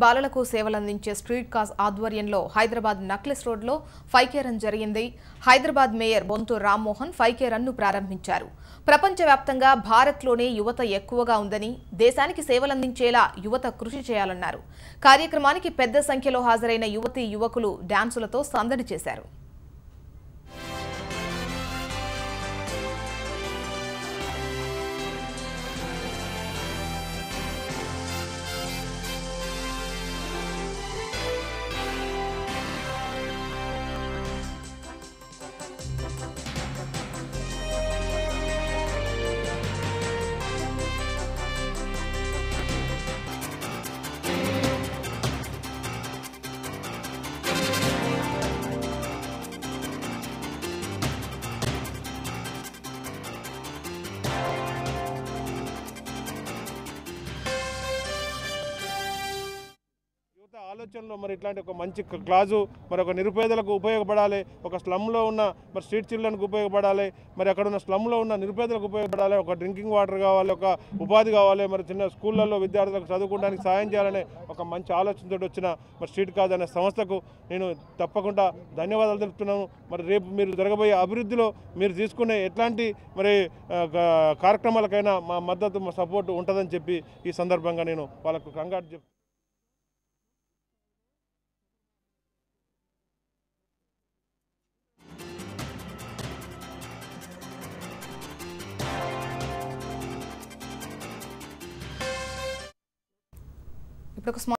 బాలలకు సేవలందించే street cars ఆధ్వర్యంలో హైదరాబాద్ నక్లెస్ రోడ్లో 5K రన్ జరిగింది. Hyderabad mayor Bonthu Rammohan 5K run ప్రారంభించారు. ప్రపంచవ్యాప్తంగా భారత్లోనే యువత ఎక్కువగా ఉందని, దేశానికి సేవలందించేలా యువత కృషి చేయాలన్నారు. కార్యక్రమానికి పెద్ద సంఖ్యలో హాజరైన యువతీ యువకులు డాన్సులతో సందడి చేశారు. ఆలోచనలో మరి ఇట్లాంటి ఒక మంచి క్లాజు మరి ఒక నిరుపేదలకు ఉపయోగపడాలి, ఒక స్లమ్లో ఉన్న మరి స్ట్రీట్ చిల్డ్రన్కి ఉపయోగపడాలి, మరి అక్కడ ఉన్న స్లమ్లో ఉన్న నిరుపేదలకు ఉపయోగపడాలి, ఒక డ్రింకింగ్ వాటర్ కావాలి, ఒక ఉపాధి కావాలి, మరి చిన్న స్కూళ్ళల్లో విద్యార్థులకు చదువుకోవడానికి సాయం చేయాలనే ఒక మంచి ఆలోచనతో వచ్చిన మరి స్ట్రీట్ కార్స్ అనే సంస్థకు నేను తప్పకుండా ధన్యవాదాలు తెలుపుతున్నాను. మరి రేపు మీరు జరగబోయే అభివృద్ధిలో మీరు తీసుకునే ఎట్లాంటి మరి కార్యక్రమాలకైనా మా మద్దతు మా సపోర్ట్ ఉంటుందని చెప్పి ఈ సందర్భంగా నేను వాళ్ళకు కంగారు చెప్తాను. ఇప్పుడు